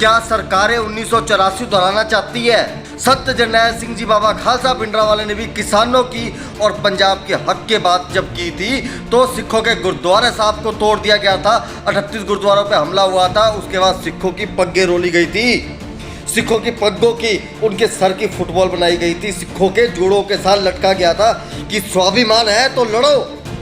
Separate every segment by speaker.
Speaker 1: क्या सरकारें 1984 दोहराना चाहती है? संत जरनैल सिंह जी बाबा खालसा भिंडरांवाले ने भी किसानों की और पंजाब के हक के बात जब की थी तो सिखों के गुरुद्वारे साहब को तोड़ दिया गया था। 38 गुरुद्वारों पे हमला हुआ था। उसके बाद सिखों की पग्गें रोली गई थी, सिखों की पग्गों की उनके सर की फुटबॉल बनाई गई थी, सिखों के जोड़ों के साथ लटका गया था कि स्वाभिमान है तो लड़ो।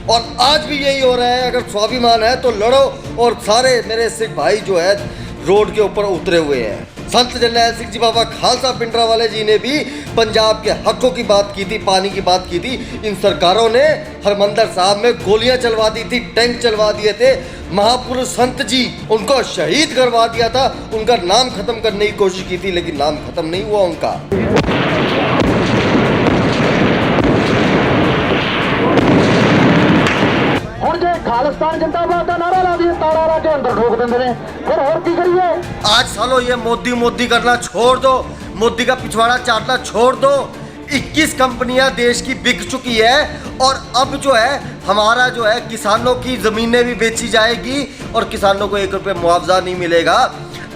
Speaker 1: और आज भी यही हो रहा है, अगर स्वाभिमान है तो लड़ो। और सारे मेरे सिख भाई जो है रोड के ऊपर उतरे हुए हैं। संत जरनैल सिंह जी बाबा खालसा भिंडरांवाले जी ने भी पंजाब के हकों की बात की थी, पानी की बात की थी। इन सरकारों ने हरमंदर साहब में गोलियां चलवा दी थी, टैंक चलवा दिए थे। महापुरुष संत जी उनको शहीद करवा दिया था, उनका नाम खत्म करने की कोशिश की थी, लेकिन नाम खत्म नहीं हुआ उनका।
Speaker 2: खालिस्तान जिंदाबाद का नारा ला दिया, ताला ला के अंदर ठोक देंगे ने, फिर और की करिए।
Speaker 1: आज सालों ये मोदी मोदी करना छोड़ दो, मोदी का पिछवाड़ा चाटना छोड़ दो। 21 कंपनियां देश की बिक चुकी है और अब जो है हमारा जो है किसानों की जमीनें भी बेची जाएगी और किसानों को 1 रुपये मुआवजा नहीं मिलेगा।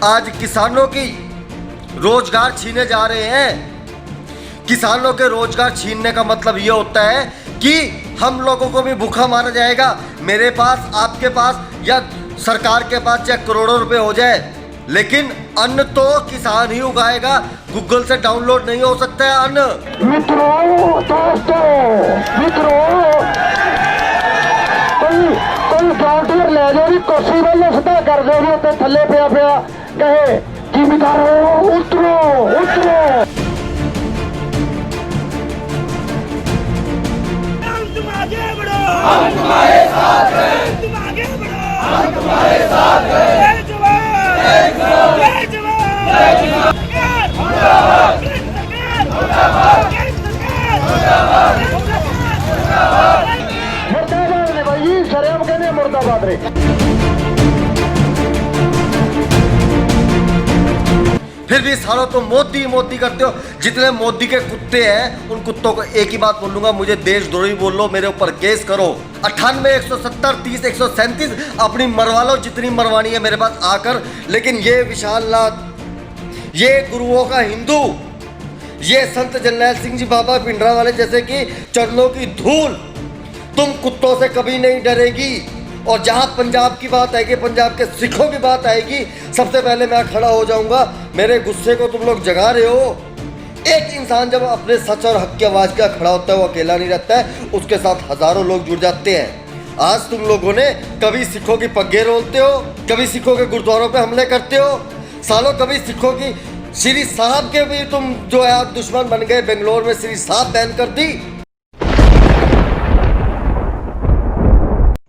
Speaker 1: आज किसानों की रोजगार छीने जा रहे हैं। किसानों के रोजगार छीनने का मतलब ये होता है कि हम लोगों को भी भूखा मारा जाएगा। मेरे पास, आपके पास या सरकार के पास चाहे करोड़ों रुपए हो जाए, लेकिन अन्न तो किसान ही उगाएगा। गूगल से डाउनलोड नहीं हो सकता है अन्न।
Speaker 2: मित्रों, दोस्तों, कोई वॉलंटियर ले जाओ जी, कुर्सी वाले सीधा कर दो जी, उत्ते थल्ले पिया पिया कहे जिम्मेदारों उतरो उतरो।
Speaker 3: हम तुम्हारे साथ हैं, तुम आगे बढ़ो, हम तुम्हारे साथ हैं। जय जवान, जय किसान, जय जवान, जय किसान, मुर्दाबाद, मुर्दाबाद, मुर्दाबाद,
Speaker 2: मुर्दाबाद ने भाई शर्म कहने मुर्दाबाद रे।
Speaker 1: फिर भी सालों तो मोदी मोदी करते हो। जितने मोदी के कुत्ते हैं उन कुत्तों को एक ही बात बोलूंगा, मुझे देशद्रोही बोल लो, मेरे ऊपर केस करो। 98, 170, 30, 137 अपनी मरवा लो, जितनी मरवानी है मेरे पास आकर। लेकिन ये विशालनाथ, ये गुरुओं का हिंदू, ये संत जरनैल सिंह जी बाबा भिंडरांवाले जैसे कि चरणों की धूल तुम कुत्तों से कभी नहीं डरेगी। और जहां पंजाब की बात आएगी, पंजाब के सिखों की बात आएगी, सबसे पहले मैं खड़ा हो जाऊंगा। मेरे गुस्से को तुम लोग जगा रहे हो। एक इंसान जब अपने सच और हक की आवाज का खड़ा होता है वो अकेला नहीं रहता है, उसके साथ हजारों लोग जुड़ जाते हैं। आज तुम लोगों ने कभी सिखों की पग्गे रोलते हो, कभी सिखों के गुरुद्वारों पे हमले करते हो, सालों कभी सिखों की श्री साहब के भी तुम जो है आप दुश्मन बन गए। बेंगलोर में श्री साहब बैन कर दी।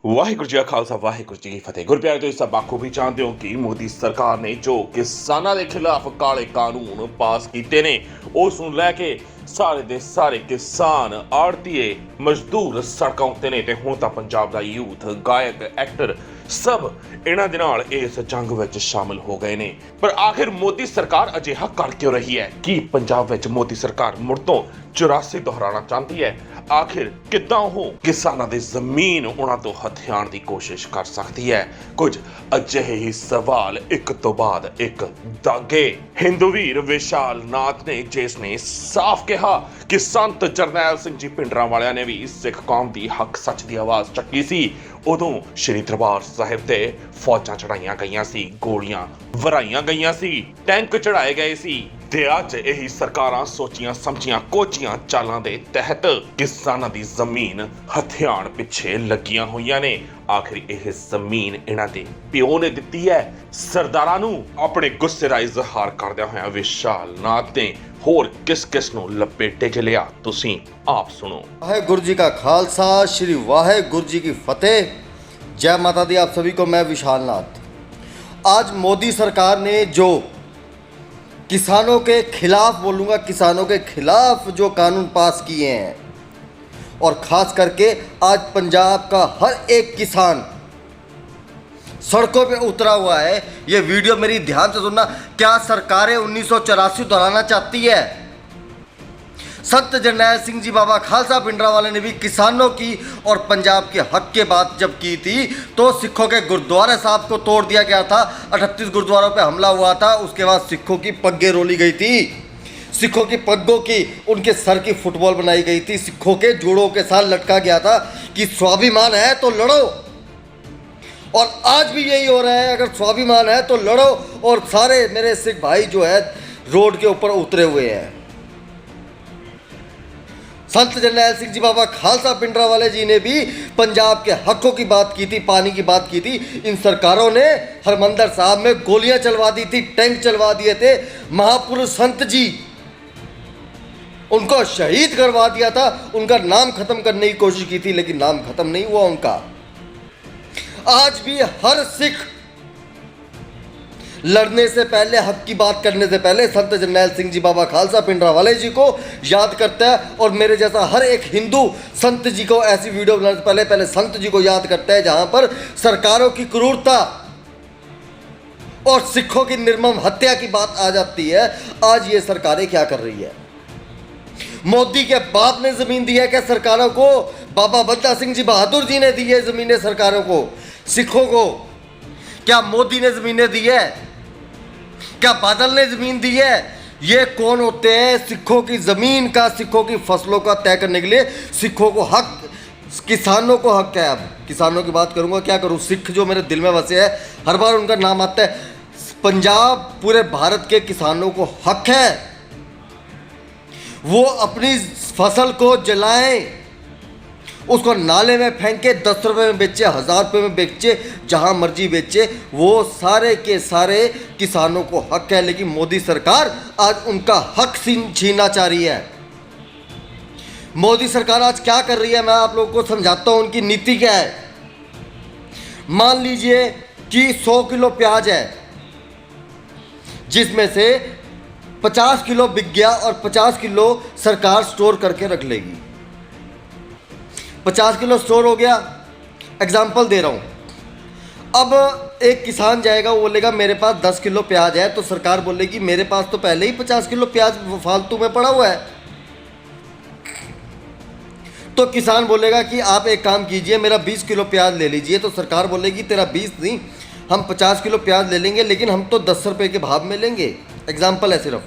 Speaker 4: वाहिगुरू जी का खालसा, वाहिगुरू जी की फतेह। गुरप्यारे तो सब बाखूबी जानते हो कि मोदी सरकार ने जो किसानों के खिलाफ काले कानून पास किए ने, उस ਨੂੰ ਲੈ ਕੇ ਸਾਰੇ ਦੇ ਸਾਰੇ किसान आड़तीए मजदूर सड़कों उत्ते ने। ते हुण तां पंजाब दा यूथ, गायक, एक्टर सब इन्हां दे नाल इस जंग विच शामिल हो गए ने। पर आखिर मोदी सरकार अजिहा कर क्यों रही है? कि पंजाब विच मोदी सरकार मुड़ तो 84 दोहराना चाहती है? आखिर किद्दां ਉਹ किसानां दी ਜ਼ਮੀਨ ਉਹਨਾਂ ਤੋਂ ਹਥਿਆਉਣ ਦੀ ਕੋਸ਼ਿਸ਼ ਕਰ ਸਕਦੀ ਹੈ? ਕੁਝ ਅਜਿਹੇ ਹੀ ਸਵਾਲ ਇੱਕ ਤੋਂ ਬਾਅਦ ਇੱਕ ਦਾਗੇ। ਹਿੰਦੂ ਵੀਰ ਵਿਸ਼ਾਲ ਨਾਥ ਨੇ ਜਿਸ ਨੇ ਸਾਫ਼ ਕਿਹਾ ਕਿ ਸੰਤ ਜਰਨੈਲ ਸਿੰਘ ਜੀ भिंडरांवालिਆਂ ਨੇ ਵੀ ਸਿੱਖ ਕੌਮ ਦੀ ਹੱਕ ਸੱਚ ਦੀ ਆਵਾਜ਼ ਚੱਕੀ ਸੀ। ਉਦੋਂ ਸ਼੍ਰੀ ਦਰਬਾਰ ਸਾਹਿਬ ਤੇ ਫੌਜਾਂ ਚੜਾਈਆਂ ਗਈਆਂ ਸੀ, ਗੋਲੀਆਂ ਵਰਾਈਆਂ ਗਈਆਂ ਸੀ, ਟੈਂਕ ਚੜਾਏ ਗਏ ਸੀ। ਤੇ ਅੱਜ ਇਹੀ ਸਰਕਾਰਾਂ ਸੋਚੀਆਂ ਸਮਝੀਆਂ ਕੋਝੀਆਂ ਚਾਲਾਂ ਦੇ ਤਹਿਤ ਕਿਸਾਨਾਂ ਦੀ ਜ਼ਮੀਨ ਹਥਿਆਣ ਪਿੱਛੇ ਲੱਗੀਆਂ ਹੋਈਆਂ ਨੇ। ਆਖਿਰ ਇਹ ਜ਼ਮੀਨ ਇਹਨਾਂ ਦੇ ਪਿਓ ਨੇ ਦਿੱਤੀ ਹੈ। ਸਰਦਾਰਾਂ ਨੂੰ ਆਪਣੇ ਗੁੱਸੇ ਦਾ ਇਜ਼ਹਾਰ ਕਰਦਿਆਂ ਹੋਇਆ ਵਿਸ਼ਾਲ ਨਾਥ ਨੇ ਹੋਰ ਕਿਸ ਨੂੰ ਲਪੇਟੇ 'ਚ ਲਿਆ, ਤੁਸੀਂ ਆਪ ਸੁਣੋ।
Speaker 1: वाहेगुरु जी का खालसा, श्री वाहेगुरु जी की फतेह। जय माता दी आप सभी को। मैं विशाल नाथ। आज मोदी सरकार ने जो किसानों के खिलाफ, बोलूँगा किसानों के खिलाफ जो कानून पास किए हैं और ख़ास करके आज पंजाब का हर एक किसान सड़कों पे उतरा हुआ है। ये वीडियो मेरी ध्यान से सुनना। क्या सरकारें 1984 दोहराना चाहती है? संत जरनैल सिंह जी बाबा खालसा भिंडरांवाले ने भी किसानों की और पंजाब के हक के बात जब की थी तो सिखों के गुरुद्वारे साहब को तोड़ दिया गया था। 38 गुरुद्वारों पे हमला हुआ था। उसके बाद सिखों की पग्गे रोली गई थी, सिखों की पग्गों की उनके सर की फुटबॉल बनाई गई थी, सिखों के जोड़ों के साथ लटका गया था कि स्वाभिमान है तो लड़ो। और आज भी यही हो रहा है, अगर स्वाभिमान है तो लड़ो। और सारे मेरे सिख भाई जो है रोड के ऊपर उतरे हुए हैं। संत जरनैल सिंह जी बाबा खालसा भिंडरांवाले जी ने भी पंजाब के हकों की बात की थी, पानी की बात की थी। इन सरकारों ने हरमंदर साहब में गोलियां चलवा दी थी, टैंक चलवा दिए थे। महापुरुष संत जी, उनको शहीद करवा दिया था, उनका नाम खत्म करने की कोशिश की थी, लेकिन नाम खत्म नहीं हुआ उनका। आज भी हर सिख लड़ने से पहले, हक की बात करने से पहले संत जरनैल सिंह जी बाबा खालसा भिंडरांवाले जी को याद करता है। और मेरे जैसा हर एक हिंदू संत जी को ऐसी वीडियो बनाने से पहले संत जी को याद करता है, जहां पर सरकारों की क्रूरता और सिखों की निर्मम हत्या की बात आ जाती है। आज ये सरकारें क्या कर रही है? मोदी के बाप ने जमीन दी है क्या सरकारों को? बाबा बंदा सिंह जी बहादुर जी ने दी है जमीनें सरकारों को, सिखों को? क्या मोदी ने जमीनें दी है? क्या बादल ने जमीन दी है? ये कौन होते हैं सिखों की जमीन का, सिखों की फसलों का तय करने के लिए? सिखों को हक, किसानों को हक है। अब किसानों की बात करूंगा, क्या करूं? सिख जो मेरे दिल में बसे है, हर बार उनका नाम आता है। पंजाब, पूरे भारत के किसानों को हक है वो अपनी फसल को जलाएं, उसको नाले में फेंके, 10 रुपये में बेचे, 1000 रुपये में बेचे, जहां मर्जी बेचे, वो सारे के सारे किसानों को हक है। लेकिन मोदी सरकार आज उनका हक छीनना चाह रही है। मोदी सरकार आज क्या कर रही है, मैं आप लोगों को समझाता हूं उनकी नीति क्या है। मान लीजिए कि 100 किलो प्याज है, जिसमें से 50 किलो बिक गया और 50 किलो सरकार स्टोर करके रख लेगी। 50 किलो स्टोर हो गया, एग्जाम्पल दे रहा हूं। अब एक किसान जाएगा, वो बोलेगा मेरे पास 10 किलो प्याज है, तो सरकार बोलेगी मेरे पास तो पहले ही 50 किलो प्याज फालतू में पड़ा हुआ है। तो किसान बोलेगा कि आप एक काम कीजिए, मेरा 20 किलो प्याज ले लीजिए। तो सरकार बोलेगी तेरा 20 नहीं, हम 50 किलो प्याज ले लेंगे, लेकिन हम तो 10 रुपये के भाव में लेंगे। एग्जाम्पल है सिर्फ।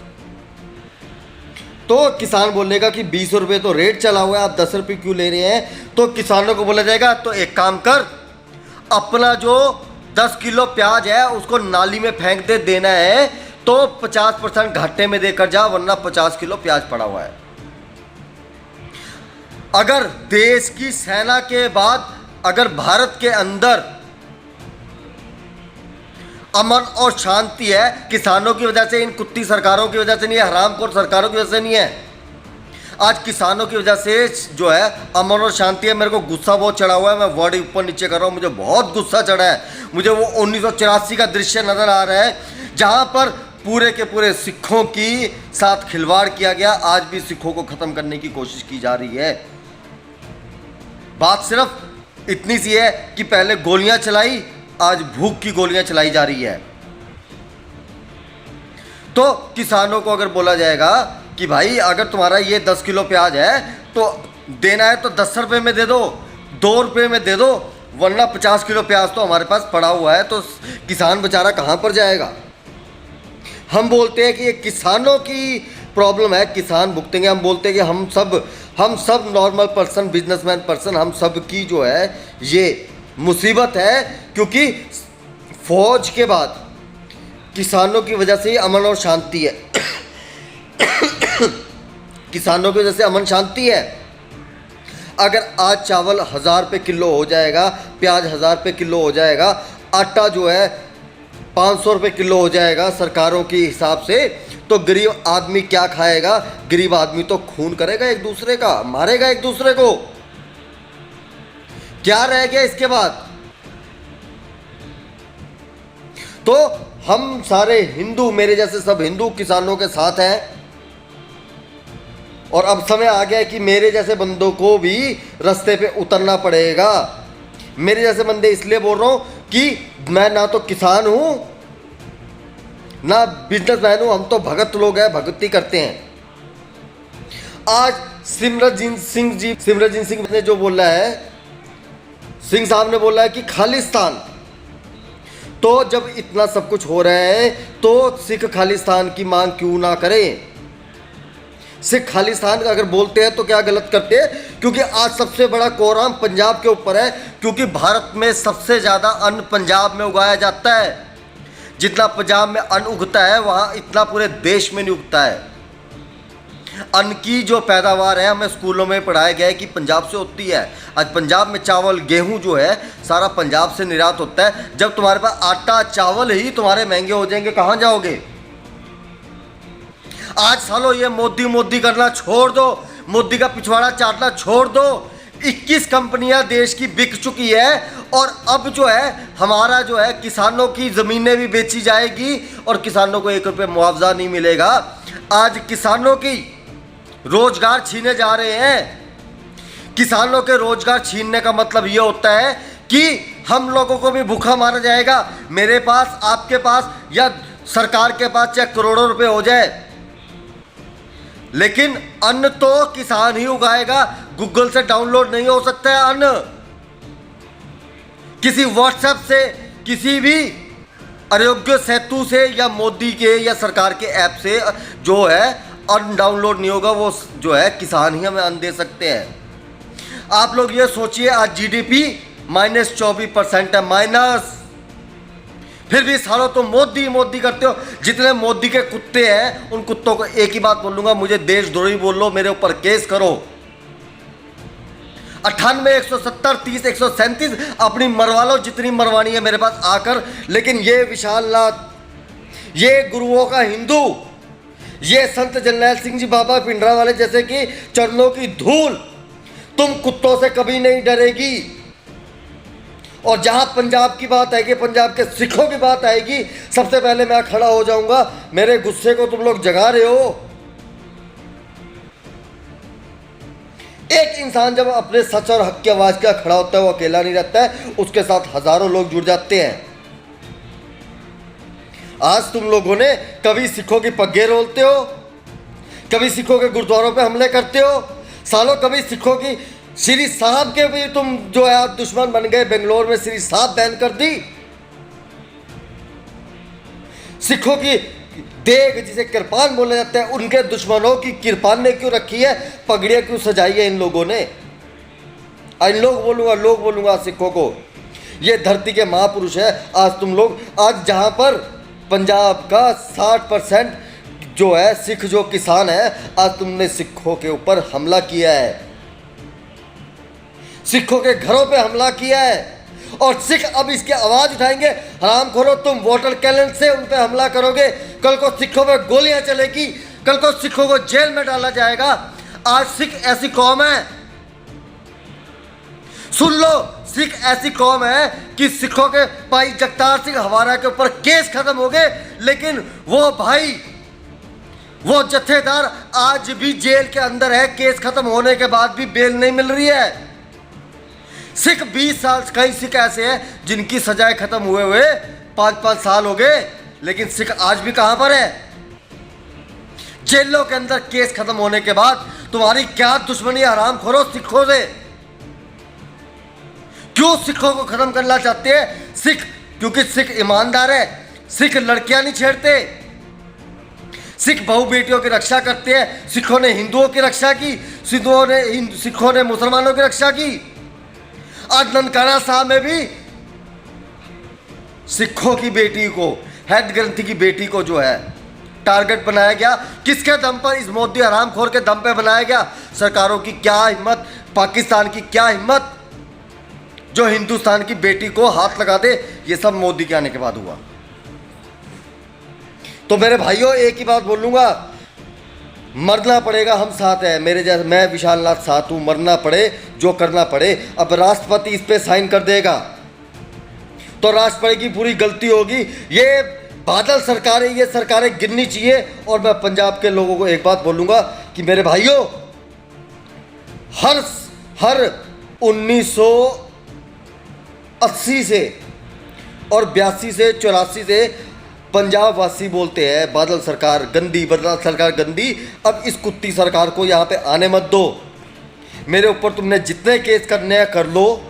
Speaker 1: तो किसान बोलेगा कि 20 रुपये तो रेट चला हुआ है, आप 10 रुपये क्यों ले रहे हैं? तो किसानों को बोला जाएगा तो एक काम कर, अपना जो 10 किलो प्याज है उसको नाली में फेंक दे, देना है तो 50% घाटे में देकर जा, वरना 50 किलो प्याज पड़ा हुआ है। अगर देश की सेना के बाद अगर भारत के अंदर अमन और शांति है, किसानों की वजह से, इन कुत्ती सरकारों की वजह से नहीं है, हरामखोर सरकारों की वजह से नहीं है, आज किसानों की वजह से जो है अमन और शांति है। मेरे को गुस्सा बहुत चढ़ा हुआ है, मैं वर्ड ऊपर नीचे कर रहा हूँ, मुझे बहुत गुस्सा चढ़ा है। मुझे वो 1984 का दृश्य नज़र आ रहा है, जहाँ पर पूरे के पूरे सिखों की साथ खिलवाड़ किया गया। आज भी सिखों को ख़त्म करने की कोशिश की जा रही है। बात सिर्फ इतनी सी है कि पहले गोलियां चलाई, आज भूख की गोलियां चलाई जा रही है। तो किसानों को अगर बोला जाएगा कि भाई अगर तुम्हारा ये 10 किलो प्याज है तो देना है तो 10 रुपये में दे दो, 2 रुपये में दे दो, वरना 50 किलो प्याज तो हमारे पास पड़ा हुआ है। तो किसान बेचारा कहाँ पर जाएगा? हम बोलते हैं कि ये किसानों की प्रॉब्लम है, किसान भुगतेंगे। हम बोलते हैं कि हम सब नॉर्मल पर्सन, बिजनेसमैन पर्सन, हम सब की जो है ये मुसीबत है, क्योंकि फौज के बाद किसानों की वजह से ही अमन और शांति है। किसानों की वजह से अमन शांति है। अगर आज चावल 1000 रुपये किलो हो जाएगा, प्याज 1000 रुपये किलो हो जाएगा, आटा जो है 500 रुपये किलो हो जाएगा सरकारों के हिसाब से, तो गरीब आदमी क्या खाएगा? गरीब आदमी तो खून करेगा एक दूसरे का, मारेगा एक दूसरे को। क्या रह गया इसके बाद? तो हम सारे हिंदू, मेरे जैसे सब हिंदू किसानों के साथ हैं। और अब समय आ गया है कि मेरे जैसे बंदों को भी रास्ते पे उतरना पड़ेगा। मेरे जैसे बंदे इसलिए बोल रहा हूं कि मैं ना तो किसान हूं ना बिजनेसमैन हूं, हम तो भगत लोग हैं, भगती करते हैं। आज सिमरनजीत सिंह ने जो बोला है, सिंह साहब ने बोला है कि खालिस्तान, तो जब इतना सब कुछ हो रहा है तो सिख खालिस्तान की मांग क्यों ना करें। सिख खालिस्तान अगर बोलते हैं तो क्या गलत करते हैं? क्योंकि आज सबसे बड़ा कोहराम पंजाब के ऊपर है, क्योंकि भारत में सबसे ज़्यादा अन्न पंजाब में उगाया जाता है। जितना पंजाब में अन्न उगता है वहाँ इतना पूरे देश में नहीं उगता है। अन्न की जो पैदावार है हमें स्कूलों में पढ़ाया गया है कि पंजाब से होती है। आज पंजाब में चावल गेहूं जो है सारा पंजाब से निर्यात होता है। जब तुम्हारे पास आटा चावल ही तुम्हारे महंगे हो जाएंगे, कहाँ जाओगे? आज सालों ये मोदी करना छोड़ दो, मोदी का पिछवाड़ा चाटना छोड़ दो। 21 कंपनियां देश की बिक चुकी है और अब जो है हमारा जो है किसानों की ज़मीनें भी बेची जाएगी और किसानों को 1 रुपये मुआवजा नहीं मिलेगा। आज किसानों की रोजगार छीने जा रहे हैं। किसानों के रोजगार छीनने का मतलब ये होता है कि हम लोगों को भी भूखा मारा जाएगा। मेरे पास, आपके पास या सरकार के पास चाहे करोड़ों रुपए हो जाए, लेकिन अन्न तो किसान ही उगाएगा। गूगल से डाउनलोड नहीं हो सकता है अन्न, किसी व्हाट्सएप से, किसी भी आरोग्य सेतु से या मोदी के या सरकार के ऐप से जो है अन्न डाउनलोड नहीं होगा। वो जो है किसान ही हमें अन्न दे सकते हैं। आप लोग ये सोचिए, आज जीडीपी -24% है, माइनस। फिर भी सालों तो मोदी करते हो। जितने मोदी के कुत्ते हैं उन कुत्तों को एक ही बात बोलूंगा, मुझे देशद्रोही बोल लो, मेरे ऊपर केस करो। 98, 170, 30, 137 अपनी मरवा लो जितनी मरवानी है मेरे पास आकर। लेकिन ये विशालनाथ, ये गुरुओं का हिंदू, ये संत जरनैल सिंह जी बाबा पिंडरा वाले जैसे कि चरणों की धूल तुम कुत्तों से कभी नहीं डरेगी। और जहां पंजाब की बात आएगी, पंजाब के सिखों की बात आएगी, सबसे पहले मैं खड़ा हो जाऊंगा। मेरे गुस्से को तुम लोग जगा रहे हो। एक इंसान जब अपने सच और हक की आवाज का खड़ा होता है वो अकेला नहीं रहता है, उसके साथ हजारों लोग जुड़ जाते हैं। आज तुम लोगों ने कभी सिखों की पग्गे रोलते हो, कभी सिखों के गुरुद्वारों पे हमले करते हो, सालों कभी सिखों की श्री साहब के भी तुम जो है आप दुश्मन बन गए। बेंगलोर में श्री साहब बैन कर दी। सिखों की देग जिसे किरपान बोला जाता है, उनके दुश्मनों की किरपान ने क्यों रखी है, पगड़ियां क्यों सजाई है इन लोगों ने? इन लोग बोलूंगा सिखों को, ये धरती के महापुरुष है। आज तुम लोग, आज जहां पर पंजाब का 60% जो है सिख जो किसान है, आज तुमने सिखों के ऊपर हमला किया है, सिखों के घरों पे हमला किया है। और सिख अब इसकी आवाज उठाएंगे। हरामखोरों, तुम वोटर कैलेंडर से उन पे हमला करोगे, कल को सिखों पे गोलियां चलेगी, कल को सिखों को जेल में डाला जाएगा। आज सिख ऐसी कौम है, सुन लो, सिख ऐसी कौम है कि सिखों के भाई जगतार सिंह हवारा के ऊपर केस खत्म हो गए, लेकिन वो भाई, वो जत्थेदार आज भी जेल के अंदर है। केस खत्म होने के बाद भी बेल नहीं मिल रही है। सिख 20 साल, कई सिख ऐसे हैं जिनकी सजाएं खत्म हुए 5-5 साल हो गए, लेकिन सिख आज भी कहां पर है? जेलों के अंदर केस खत्म होने के बाद। तुम्हारी क्या दुश्मनी हरामखोरों सिखों से? क्यों सिखों को खत्म करना चाहते हैं? सिख, क्योंकि सिख ईमानदार है, सिख लड़कियां नहीं छेड़ते, सिख बहू बेटियों की रक्षा करते हैं। सिखों ने हिंदुओं की रक्षा की, सिखों ने मुसलमानों की रक्षा की। आज ननकाना साहब में भी सिखों की बेटी को, हेड ग्रंथी की बेटी को जो है टारगेट बनाया गया। किसके दम पर? इस मोदी हरामखोर के दम पे बनाया गया। सरकारों की क्या हिम्मत, पाकिस्तान की क्या हिम्मत जो हिंदुस्तान की बेटी को हाथ लगा दे। ये सब मोदी के आने के बाद हुआ। तो मेरे भाइयों, एक ही बात बोलूंगा, मरना पड़ेगा, हम साथ हैं। मेरे जैसे, मैं विशालनाथ साथ हूं, मरना पड़े जो करना पड़े। अब राष्ट्रपति इस पे साइन कर देगा तो राष्ट्रपति की पूरी गलती होगी। ये बादल सरकार है, ये सरकारें गिरनी चाहिए। और मैं पंजाब के लोगों को एक बात बोलूंगा कि मेरे भाइयों, हर 1980 से और 82 से 84 से पंजाब वासी बोलते हैं बादल सरकार गंदी, बादल सरकार गंदी। अब इस कुत्ती सरकार को यहाँ पे आने मत दो। मेरे ऊपर तुमने जितने केस करने हैं कर लो,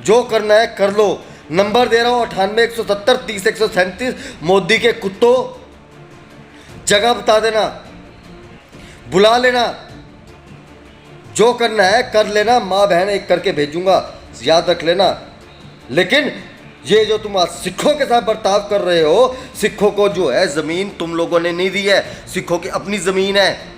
Speaker 1: जो करना है कर लो। नंबर दे रहा हूँ 98 170 30 137। मोदी के कुत्तों, जगह बता देना, बुला लेना, जो करना है कर लेना। माँ बहन एक करके भेजूंगा, याद रख लेना। लेकिन ये जो तुम आज सिखों के साथ बर्ताव कर रहे हो, सिखों को जो है ज़मीन तुम लोगों ने नहीं दी है, सिखों की अपनी ज़मीन है।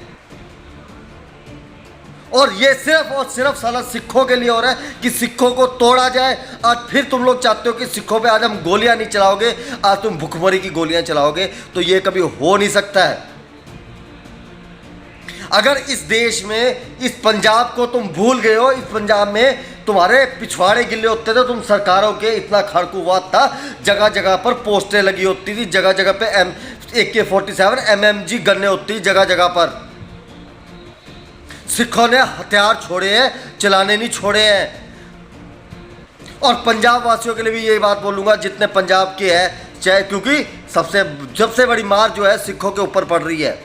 Speaker 1: और ये सिर्फ और सिर्फ साला सिखों के लिए हो रहा है कि सिखों को तोड़ा जाए। आज फिर तुम लोग चाहते हो कि सिखों पे आज हम गोलियां नहीं चलाओगे, आज तुम भुखमरी की गोलियां चलाओगे, तो ये कभी हो नहीं सकता है। अगर इस देश में, इस पंजाब को तुम भूल गए हो, इस पंजाब में तुम्हारे पिछवाड़े गिल्ले होते थे, तुम सरकारों के इतना खड़कूवाद था, जगह जगह पर पोस्टें लगी होती थी, जगह जगह पे AK-47 MMG गन्ने होती जगह जगह पर। सिखों ने हथियार छोड़े हैं, चलाने नहीं छोड़े हैं। और पंजाब वासियों के लिए भी यही बात बोलूँगा, जितने पंजाब के हैं, चाहे, क्योंकि सबसे बड़ी मार जो है सिखों के ऊपर पड़ रही है।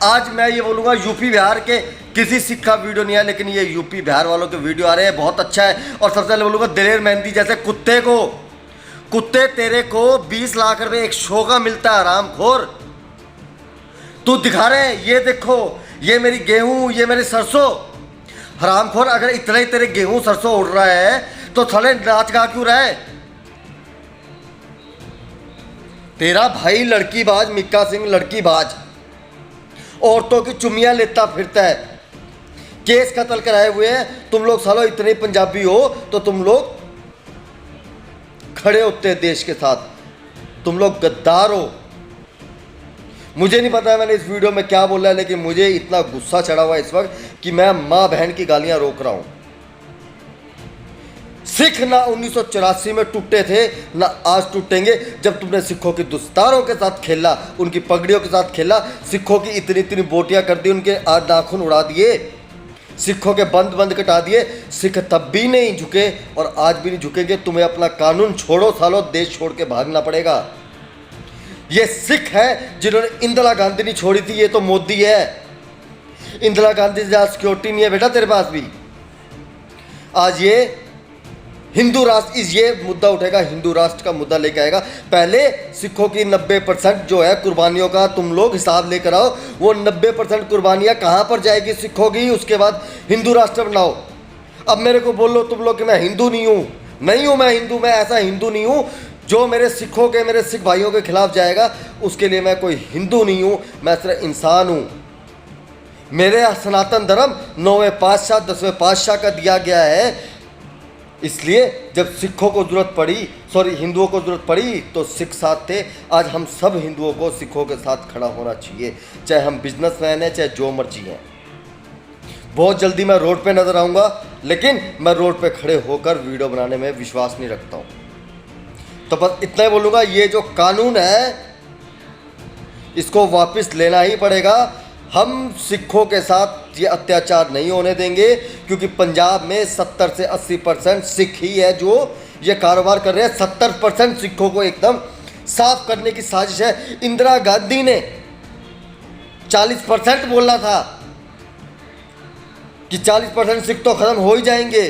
Speaker 1: आज मैं ये बोलूँगा, यूपी बिहार के किसी सिख का वीडियो नहीं है, लेकिन ये यूपी बिहार वालों के वीडियो आ रहे हैं, बहुत अच्छा है। और सबसे पहले बोलूँगा, दिलेर मेहंदी जैसे कुत्ते तेरे को 20 लाख रुपए एक शो का मिलता है, हरामखोर। तू दिखा रहे हैं, ये देखो, ये मेरी गेहूं, ये मेरी सरसों। हरामखोर, अगर इतना ही तेरे गेहूं सरसों उड़ रहा है तो थोड़े नाच गा क्यों रहा है? तेरा भाई लड़कीबाज मिक्का सिंह लड़कीबाज, औरतों की चुम्मियां लेता फिरता है, केस कत्ल कराए हुए हैं। तुम लोग सालों इतने पंजाबी हो तो तुम लोग खड़े होते हैं देश के साथ, तुम लोग गद्दार हो। मुझे नहीं पता मैंने इस वीडियो में क्या बोला है, लेकिन मुझे इतना गुस्सा चढ़ा हुआ है इस वक्त कि मैं माँ बहन की गालियां रोक रहा हूं। सिख ना 1984 में टूटे थे, ना आज टूटेंगे। जब तुमने सिखों की दस्तारों के साथ खेला, उनकी पगड़ियों के साथ खेला, सिखों की इतनी इतनी बोटियां कर दी, उनके आज नाखून उड़ा दिए, सिखों के बंद कटा दिए। सिख तब भी नहीं झुके और आज भी नहीं झुकेंगे। तुम्हें अपना कानून छोड़ो सालो, देश छोड़ के भागना पड़ेगा। ये सिख है जिन्होंने इंदिरा गांधी नहीं छोड़ी थी, ये तो मोदी है। इंदिरा गांधी से सिक्योरिटी नहीं है बेटा तेरे पास भी। आज ये हिंदू राष्ट्र, ये मुद्दा उठेगा, हिंदू राष्ट्र का मुद्दा लेके आएगा। पहले सिखों की 90% जो है कुर्बानियों का तुम लोग हिसाब लेकर आओ। वो 90% कुर्बानियाँ कहाँ पर जाएगी सिखों की, उसके बाद हिंदू राष्ट्र बनाओ। अब मेरे को बोलो तुम लोग कि मैं हिंदू नहीं हूँ, नहीं हूँ मैं हिंदू, मैं ऐसा हिंदू नहीं हूँ जो मेरे सिखों के, मेरे सिख भाइयों के खिलाफ जाएगा। उसके लिए मैं कोई हिंदू नहीं हूँ, मैं सिर्फ इंसान हूँ। मेरे सनातन धर्म 9वें पातशाह 10वें पातशाह का दिया गया है। इसलिए जब सिखों को ज़रूरत पड़ी, हिंदुओं को ज़रूरत पड़ी तो सिख साथ थे। आज हम सब हिंदुओं को सिखों के साथ खड़ा होना चाहिए, चाहे हम बिजनेसमैन हैं, चाहे जो मर्जी हैं। बहुत जल्दी मैं रोड पे नज़र आऊँगा, लेकिन मैं रोड पे खड़े होकर वीडियो बनाने में विश्वास नहीं रखता हूँ। तो बस इतना ही बोलूँगा, ये जो कानून है इसको वापस लेना ही पड़ेगा। हम सिखों के साथ ये अत्याचार नहीं होने देंगे, क्योंकि पंजाब में 70 से 80% सिख ही है जो ये कारोबार कर रहे हैं। 70% सिखों को एकदम साफ करने की साजिश है। इंदिरा गांधी ने 40% बोला था कि 40% सिख तो खत्म हो ही जाएंगे।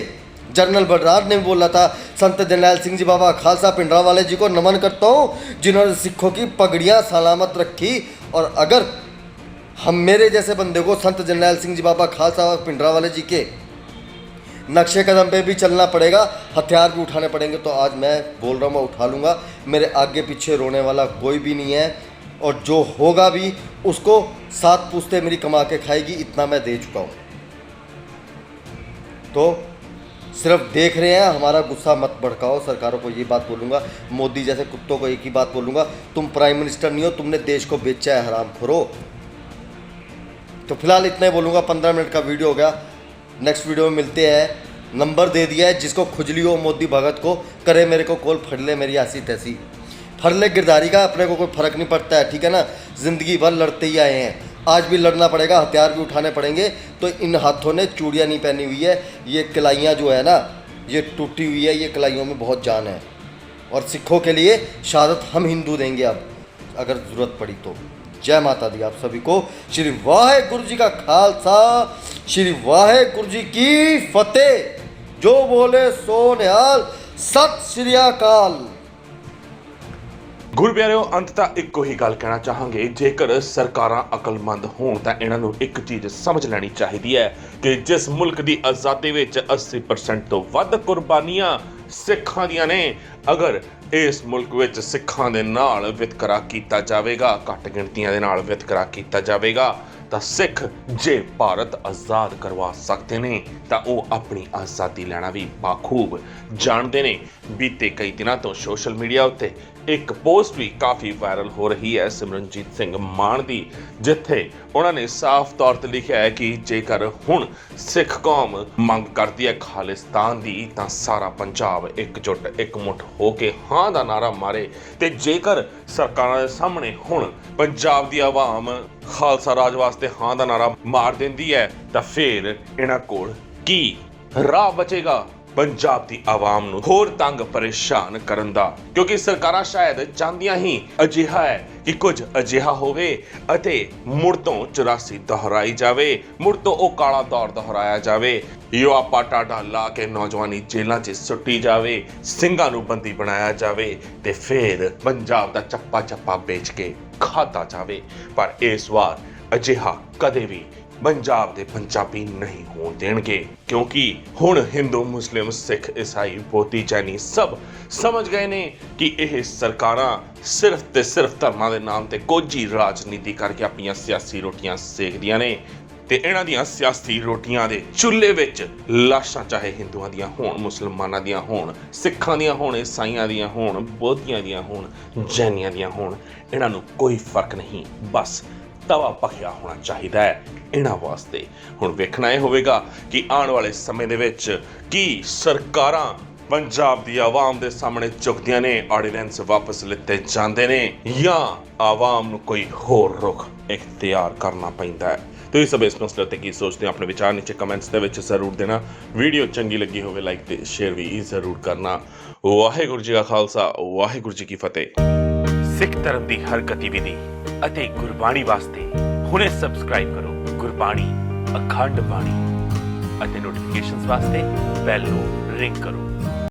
Speaker 1: जनरल बरनार्ड ने भी बोला था। संत जरनैल सिंह जी बाबा खालसा पिंडरावाले जी को नमन करता हूँ, जिन्होंने सिखों की पगड़ियाँ सलामत रखी। और अगर हम मेरे जैसे बंदे को संत जरनैल सिंह जी बाबा खालसा पिंडरावाले जी के नक्शे कदम पे भी चलना पड़ेगा, हथियार भी उठाने पड़ेंगे, तो आज मैं बोल रहा हूँ, मैं उठा लूँगा। मेरे आगे पीछे रोने वाला कोई भी नहीं है, और जो होगा भी उसको 7 पुश्ते मेरी कमा के खाएगी, इतना मैं दे चुका हूँ। तो सिर्फ देख रहे हैं, हमारा गुस्सा मत भड़काओ। सरकारों को ये बात बोलूँगा, मोदी जैसे कुत्तों को एक ही बात बोलूँगा, तुम प्राइम मिनिस्टर नहीं हो, तुमने देश को बेचा है, हरामखोरो। तो फिलहाल इतना ही बोलूँगा। 15 मिनट का वीडियो हो गया, नेक्स्ट वीडियो में मिलते हैं। नंबर दे दिया है, जिसको खुजली हो मोदी भगत को करे मेरे को कॉल, फड़ ले मेरी ऐसी तैसी, फड़ ले गिरधारी का, अपने को कोई फ़र्क नहीं पड़ता है, ठीक है ना। ज़िंदगी भर लड़ते ही आए हैं, आज भी लड़ना पड़ेगा, हथियार भी उठाने पड़ेंगे। तो इन हाथों ने चूड़ियाँ नहीं पहनी हुई है, ये कलाइयाँ जो है ना, ये टूटी हुई है, ये कलाइयों में बहुत जान है। और सिखों के लिए शहादत हम हिंदू देंगे अब अगर ज़रूरत पड़ी तो। जय माता दी आप सभी को। श्री वाहेगुरु जी का खालसा, श्री वाहेगुरु जी की फतेह। जो बोले सो निहाल, सत श्री अकाल।
Speaker 4: ਗੁਰੂ ਪਿਆਰਿਓ, ਅੰਤ ਤਾਂ ਇੱਕੋ ਹੀ ਗੱਲ ਕਹਿਣਾ ਚਾਹਾਂਗੇ, ਜੇਕਰ ਸਰਕਾਰਾਂ ਅਕਲਮੰਦ ਹੋਣ ਤਾਂ ਇਹਨਾਂ ਨੂੰ ਇੱਕ ਚੀਜ਼ ਸਮਝ ਲੈਣੀ ਚਾਹੀਦੀ ਹੈ ਕਿ ਜਿਸ ਮੁਲਕ ਦੀ ਆਜ਼ਾਦੀ ਵਿੱਚ 80% ਤੋਂ ਵੱਧ ਕੁਰਬਾਨੀਆਂ ਸਿੱਖਾਂ ਦੀਆਂ ਨੇ, ਅਗਰ ਇਸ ਮੁਲਕ ਵਿੱਚ ਸਿੱਖਾਂ ਦੇ ਨਾਲ ਵਿਤਕਰਾ ਕੀਤਾ ਜਾਵੇਗਾ, ਘੱਟ ਗਿਣਤੀਆਂ ਦੇ ਨਾਲ ਵਿਤਕਰਾ ਕੀਤਾ ਜਾਵੇਗਾ, ਤਾਂ ਸਿੱਖ ਜੇ ਭਾਰਤ ਆਜ਼ਾਦ ਕਰਵਾ ਸਕਦੇ ਨੇ ਤਾਂ ਉਹ ਆਪਣੀ ਆਜ਼ਾਦੀ ਲੈਣਾ ਵੀ ਬਾਖੂਬ ਜਾਣਦੇ ਨੇ। ਬੀਤੇ ਕਈ ਦਿਨਾਂ ਤੋਂ ਸੋਸ਼ਲ ਮੀਡੀਆ ਉੱਤੇ ਇੱਕ ਪੋਸਟ ਵੀ ਕਾਫੀ ਵਾਇਰਲ ਹੋ ਰਹੀ ਹੈ ਸਿਮਰਨਜੀਤ ਸਿੰਘ ਮਾਨ ਦੀ, ਜਿੱਥੇ ਉਹਨਾਂ ਨੇ ਸਾਫ਼ ਤੌਰ ਤੇ ਲਿਖਿਆ ਹੈ ਕਿ ਜੇਕਰ ਹੁਣ ਸਿੱਖ ਕੌਮ ਮੰਗ ਕਰਦੀ ਹੈ ਖਾਲਿਸਤਾਨ ਦੀ ਤਾਂ ਸਾਰਾ ਪੰਜਾਬ ਇਕਜੁੱਟ ਇਕਮੁੱਠ ਹੋ ਕੇ ਹਾਂ ਦਾ ਨਾਰਾ ਮਾਰੇ, ਤੇ ਜੇਕਰ ਸਰਕਾਰਾਂ ਦੇ ਸਾਹਮਣੇ ਹੁਣ ਪੰਜਾਬ ਦੀ ਆਵਾਮ ਖਾਲਸਾ ਰਾਜ ਵਾਸਤੇ ਹਾਂ ਦਾ ਨਾਰਾ ਮਾਰ ਦਿੰਦੀ ਹੈ ਤਾਂ ਫਿਰ ਇਹਨਾਂ ਕੋਲ ਕੀ ਰਾਹ ਬਚੇਗਾ ਪੰਜਾਬ ਦੀ ਆਵਾਮ ਨੂੰ ਹੋਰ ਤੰਗ ਪਰੇਸ਼ਾਨ ਕਰਨ ਦਾ। ਕਿਉਂਕਿ ਸਰਕਾਰਾਂ ਸ਼ਾਇਦ ਚਾਹੁੰਦੀਆਂ ਹੀ ਅਜਿਹਾ ਹੈ ਕਿ ਕੁਝ ਅਜਿਹਾ ਹੋਵੇ ਅਤੇ ਮੁੜ ਤੋਂ 84 ਦੁਹਰਾਈ ਜਾਵੇ, ਮੁੜ ਤੋਂ ਉਹ ਕਾਲਾ ਦੌਰ ਦੁਹਰਾਇਆ ਜਾਵੇ, ਯੁਵਾ ਪਾਟਾ ਲਾ ਕੇ ਨੌਜਵਾਨੀ ਜੇਲ੍ਹਾਂ 'ਚ ਸੁੱਟੀ ਜਾਵੇ, ਸਿੰਘਾਂ ਨੂੰ ਬੰਦੀ ਬਣਾਇਆ ਜਾਵੇ ਤੇ ਫਿਰ ਪੰਜਾਬ ਦਾ ਚੱਪਾ ਚੱਪਾ ਵੇਚ ਕੇ ਖਾਧਾ ਜਾਵੇ। ਪਰ ਇਸ ਵਾਰ ਅਜਿਹਾ ਕਦੇ ਵੀ ਪੰਜਾਬ ਦੇ ਪੰਜਾਬੀ ਨਹੀਂ ਹੋਣ ਦੇਣਗੇ, ਕਿਉਂਕਿ ਹੁਣ ਹਿੰਦੂ ਮੁਸਲਿਮ ਸਿੱਖ ਈਸਾਈ ਬੋਧੀ ਜੈਨੀ ਸਭ ਸਮਝ ਗਏ ਨੇ ਕਿ ਇਹ ਸਰਕਾਰਾਂ ਸਿਰਫ ਤੇ ਸਿਰਫ ਧਰਮਾਂ ਦੇ ਨਾਮ ਤੇ ਕੋਝੀ ਰਾਜਨੀਤੀ ਕਰਕੇ ਆਪਣੀਆਂ ਸਿਆਸੀ ਰੋਟੀਆਂ ਸੇਕਦੀਆਂ ਨੇ, ਤੇ ਇਹਨਾਂ ਦੀਆਂ ਸਿਆਸੀ ਰੋਟੀਆਂ ਦੇ ਚੁੱਲ੍ਹੇ ਵਿੱਚ ਲਾਸ਼ਾਂ ਚਾਹੇ ਹਿੰਦੂਆਂ ਦੀਆਂ ਹੋਣ, ਮੁਸਲਮਾਨਾਂ ਦੀਆਂ ਹੋਣ, ਸਿੱਖਾਂ ਦੀਆਂ ਹੋਣ, ਈਸਾਈਆਂ ਦੀਆਂ ਹੋਣ, ਬੋਧੀਆਂ ਦੀਆਂ ਹੋਣ, ਜੈਨੀਆਂ ਦੀਆਂ ਹੋਣ, ਇਹਨਾਂ ਨੂੰ ਕੋਈ ਫਰਕ ਨਹੀਂ, ਬਸ ਤਵਾ ਪੱਕਿਆ ਹੋਣਾ ਚਾਹੀਦਾ ਹੈ ਇਹਨਾਂ ਵਾਸਤੇ। ਹੁਣ ਵੇਖਣਾ ਇਹ ਹੋਵੇਗਾ ਕਿ ਆਉਣ ਵਾਲੇ ਸਮੇਂ ਦੇ ਵਿੱਚ ਕੀ ਸਰਕਾਰਾਂ ਪੰਜਾਬ ਦੀ ਆਵਾਮ ਦੇ ਸਾਹਮਣੇ ਝੁਕਦੀਆਂ ਨੇ, ਆਰਡੀਨੈਂਸ ਵਾਪਸ ਲਿੱਤੇ ਜਾਂਦੇ ਨੇ, ਜਾਂ ਆਵਾਮ ਨੂੰ ਕੋਈ ਹੋਰ ਰੁਖ ਇਖਤਿਆਰ ਕਰਨਾ ਪੈਂਦਾ ਹੈ। ਤੁਸੀਂ ਸਭ ਇਸ ਮਸਲੇ ਉੱਤੇ ਕੀ ਸੋਚਦੇ ਹੋ? ਆਪਣੇ ਵਿਚਾਰ ਨੀਚੇ ਕਮੈਂਟਸ ਦੇ ਵਿੱਚ ਜ਼ਰੂਰ ਦੇਣਾ। ਵੀਡੀਓ ਚੰਗੀ ਲੱਗੀ ਹੋਵੇ ਲਾਈਕ ਤੇ ਸ਼ੇਅਰ ਵੀ ਜ਼ਰੂਰ ਕਰਨਾ। ਵਾਹਿਗੁਰੂ ਜੀ ਕਾ ਖਾਲਸਾ, ਵਾਹਿਗੁਰੂ ਜੀ ਕੀ ਫਤਿਹ। ਸਿੱਖ ਧਰਮ ਦੀ ਹਰ ਗਤੀਵਿਧੀ ਅਤੇ ਗੁਰਬਾਣੀ ਵਾਸਤੇ ਹੁਣੇ ਸਬਸਕ੍ਰਾਈਬ ਕਰੋ ਗੁਰਬਾਣੀ ਅਖੰਡ ਬਾਣੀ ਅਤੇ ਨੋਟੀਫਿਕੇਸ਼ਨਸ ਵਾਸਤੇ ਬੈਲ ਨੂੰ ਰਿੰਗ ਕਰੋ।